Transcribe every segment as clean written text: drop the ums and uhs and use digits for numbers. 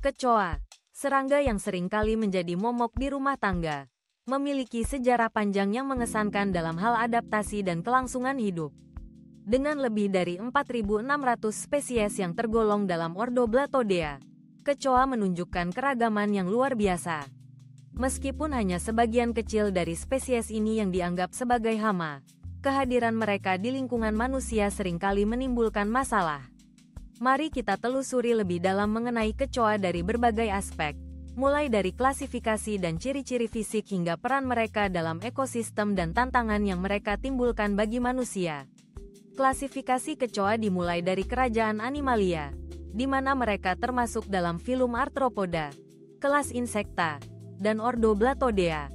Kecoa, serangga yang sering kali menjadi momok di rumah tangga, memiliki sejarah panjang yang mengesankan dalam hal adaptasi dan kelangsungan hidup. Dengan lebih dari 4.600 spesies yang tergolong dalam ordo Blattodea, kecoa menunjukkan keragaman yang luar biasa. Meskipun hanya sebagian kecil dari spesies ini yang dianggap sebagai hama, kehadiran mereka di lingkungan manusia seringkali menimbulkan masalah. Mari kita telusuri lebih dalam mengenai kecoa dari berbagai aspek, mulai dari klasifikasi dan ciri-ciri fisik hingga peran mereka dalam ekosistem dan tantangan yang mereka timbulkan bagi manusia. Klasifikasi kecoa dimulai dari kerajaan Animalia, di mana mereka termasuk dalam filum Arthropoda, kelas insekta, dan ordo Blattodea.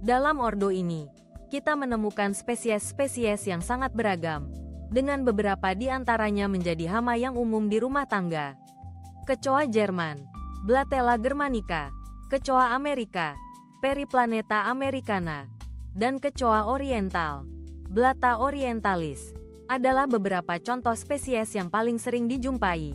Dalam ordo ini, kita menemukan spesies-spesies yang sangat beragam, dengan beberapa di antaranya menjadi hama yang umum di rumah tangga. Kecoa Jerman, Blattella germanica, kecoa Amerika, Periplaneta americana, dan kecoa oriental, Blatta orientalis, adalah beberapa contoh spesies yang paling sering dijumpai.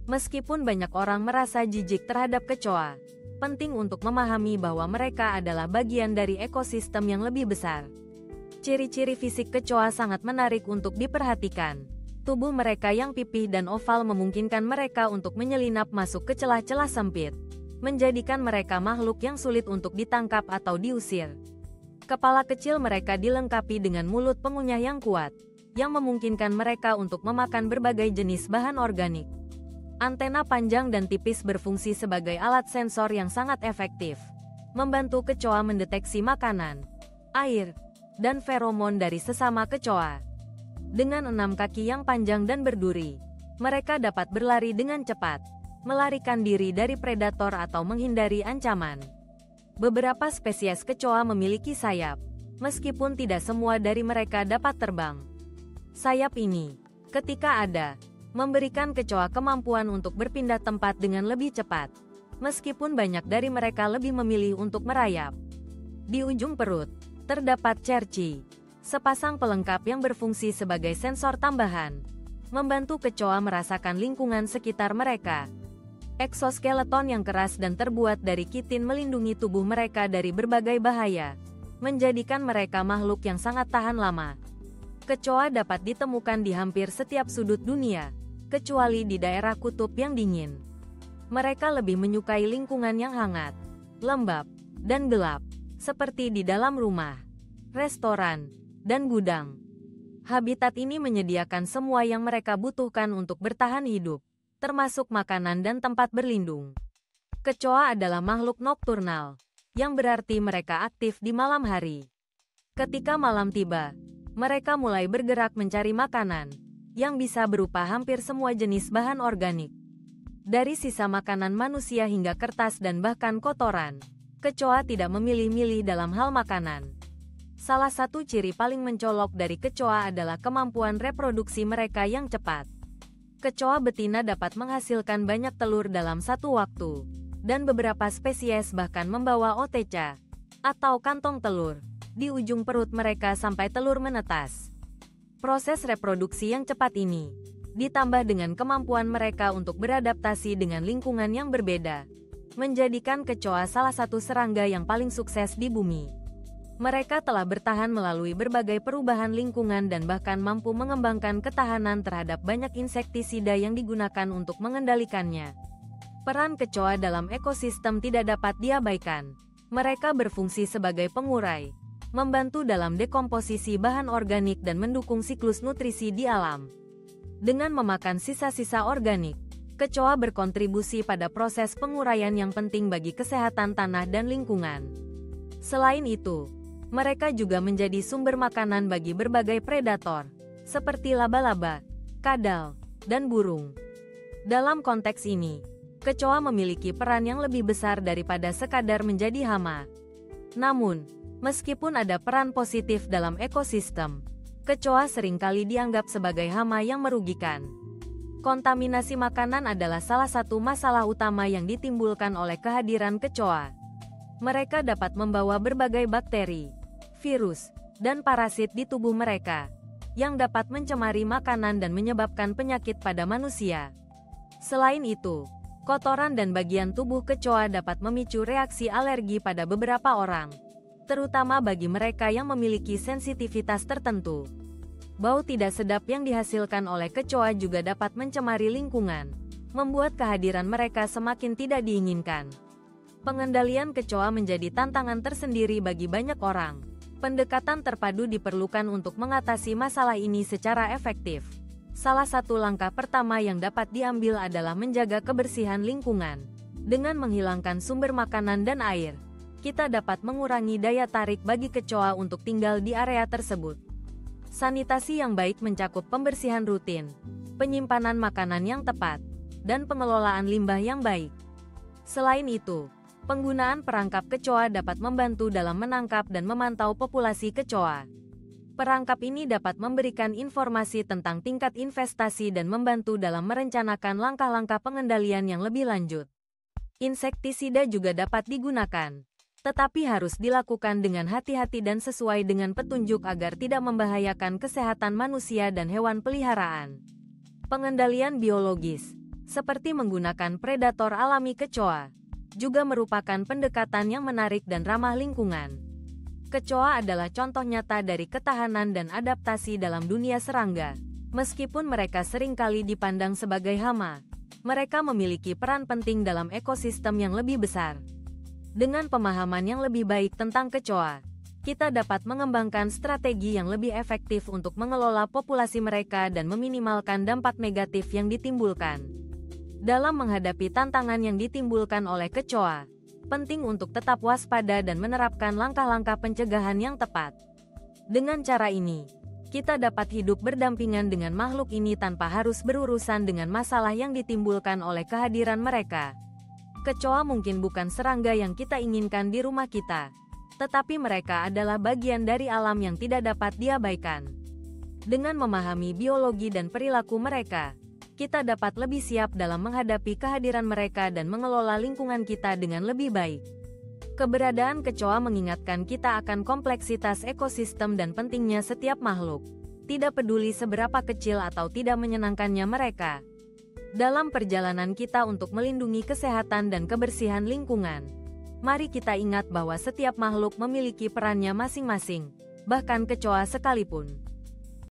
Meskipun banyak orang merasa jijik terhadap kecoa, penting untuk memahami bahwa mereka adalah bagian dari ekosistem yang lebih besar. Ciri-ciri fisik kecoa sangat menarik untuk diperhatikan. Tubuh mereka yang pipih dan oval memungkinkan mereka untuk menyelinap masuk ke celah-celah sempit, menjadikan mereka makhluk yang sulit untuk ditangkap atau diusir. Kepala kecil mereka dilengkapi dengan mulut pengunyah yang kuat, yang memungkinkan mereka untuk memakan berbagai jenis bahan organik. Antena panjang dan tipis berfungsi sebagai alat sensor yang sangat efektif, membantu kecoa mendeteksi makanan, air, dan feromon dari sesama kecoa. Dengan 6 kaki yang panjang dan berduri, mereka dapat berlari dengan cepat, melarikan diri dari predator atau menghindari ancaman. Beberapa spesies kecoa memiliki sayap, meskipun tidak semua dari mereka dapat terbang. Sayap ini, ketika ada, memberikan kecoa kemampuan untuk berpindah tempat dengan lebih cepat, meskipun banyak dari mereka lebih memilih untuk merayap. Di ujung perut, terdapat cerci, sepasang pelengkap yang berfungsi sebagai sensor tambahan, membantu kecoa merasakan lingkungan sekitar mereka. Eksoskeleton yang keras dan terbuat dari kitin melindungi tubuh mereka dari berbagai bahaya, menjadikan mereka makhluk yang sangat tahan lama. Kecoa dapat ditemukan di hampir setiap sudut dunia, kecuali di daerah kutub yang dingin. Mereka lebih menyukai lingkungan yang hangat, lembab, dan gelap, seperti di dalam rumah, restoran, dan gudang. Habitat ini menyediakan semua yang mereka butuhkan untuk bertahan hidup, termasuk makanan dan tempat berlindung. Kecoa adalah makhluk nokturnal, yang berarti mereka aktif di malam hari. Ketika malam tiba, mereka mulai bergerak mencari makanan, yang bisa berupa hampir semua jenis bahan organik. Dari sisa makanan manusia hingga kertas dan bahkan kotoran, kecoa tidak memilih-milih dalam hal makanan. Salah satu ciri paling mencolok dari kecoa adalah kemampuan reproduksi mereka yang cepat. Kecoa betina dapat menghasilkan banyak telur dalam satu waktu, dan beberapa spesies bahkan membawa oteca, atau kantong telur, di ujung perut mereka sampai telur menetas. Proses reproduksi yang cepat ini, ditambah dengan kemampuan mereka untuk beradaptasi dengan lingkungan yang berbeda, menjadikan kecoa salah satu serangga yang paling sukses di bumi. Mereka telah bertahan melalui berbagai perubahan lingkungan dan bahkan mampu mengembangkan ketahanan terhadap banyak insektisida yang digunakan untuk mengendalikannya. Peran kecoa dalam ekosistem tidak dapat diabaikan. Mereka berfungsi sebagai pengurai, membantu dalam dekomposisi bahan organik dan mendukung siklus nutrisi di alam. Dengan memakan sisa-sisa organik, kecoa berkontribusi pada proses penguraian yang penting bagi kesehatan tanah dan lingkungan. Selain itu, mereka juga menjadi sumber makanan bagi berbagai predator, seperti laba-laba, kadal, dan burung. Dalam konteks ini, kecoa memiliki peran yang lebih besar daripada sekadar menjadi hama. Namun, meskipun ada peran positif dalam ekosistem, kecoa seringkali dianggap sebagai hama yang merugikan. Kontaminasi makanan adalah salah satu masalah utama yang ditimbulkan oleh kehadiran kecoa. Mereka dapat membawa berbagai bakteri, virus, dan parasit di tubuh mereka, yang dapat mencemari makanan dan menyebabkan penyakit pada manusia. Selain itu, Kotoran dan bagian tubuh kecoa dapat memicu reaksi alergi pada beberapa orang, terutama bagi mereka yang memiliki sensitivitas tertentu. Bau tidak sedap yang dihasilkan oleh kecoa juga dapat mencemari lingkungan, membuat kehadiran mereka semakin tidak diinginkan. Pengendalian kecoa menjadi tantangan tersendiri bagi banyak orang. Pendekatan terpadu diperlukan untuk mengatasi masalah ini secara efektif. Salah satu langkah pertama yang dapat diambil adalah menjaga kebersihan lingkungan. Dengan menghilangkan sumber makanan dan air, kita dapat mengurangi daya tarik bagi kecoa untuk tinggal di area tersebut. Sanitasi yang baik mencakup pembersihan rutin, penyimpanan makanan yang tepat, dan pengelolaan limbah yang baik. Selain itu, penggunaan perangkap kecoa dapat membantu dalam menangkap dan memantau populasi kecoa. Perangkap ini dapat memberikan informasi tentang tingkat investasi dan membantu dalam merencanakan langkah-langkah pengendalian yang lebih lanjut. Insektisida juga dapat digunakan, tetapi harus dilakukan dengan hati-hati dan sesuai dengan petunjuk agar tidak membahayakan kesehatan manusia dan hewan peliharaan. Pengendalian biologis, seperti menggunakan predator alami kecoa, juga merupakan pendekatan yang menarik dan ramah lingkungan. Kecoa adalah contoh nyata dari ketahanan dan adaptasi dalam dunia serangga. Meskipun mereka seringkali dipandang sebagai hama, mereka memiliki peran penting dalam ekosistem yang lebih besar. Dengan pemahaman yang lebih baik tentang kecoa, kita dapat mengembangkan strategi yang lebih efektif untuk mengelola populasi mereka dan meminimalkan dampak negatif yang ditimbulkan. Dalam menghadapi tantangan yang ditimbulkan oleh kecoa, penting untuk tetap waspada dan menerapkan langkah-langkah pencegahan yang tepat. Dengan cara ini, kita dapat hidup berdampingan dengan makhluk ini tanpa harus berurusan dengan masalah yang ditimbulkan oleh kehadiran mereka. Kecoa mungkin bukan serangga yang kita inginkan di rumah kita, tetapi mereka adalah bagian dari alam yang tidak dapat diabaikan. Dengan memahami biologi dan perilaku mereka, kita dapat lebih siap dalam menghadapi kehadiran mereka dan mengelola lingkungan kita dengan lebih baik. Keberadaan kecoa mengingatkan kita akan kompleksitas ekosistem dan pentingnya setiap makhluk, tidak peduli seberapa kecil atau tidak menyenangkannya mereka. Dalam perjalanan kita untuk melindungi kesehatan dan kebersihan lingkungan, mari kita ingat bahwa setiap makhluk memiliki perannya masing-masing, bahkan kecoa sekalipun.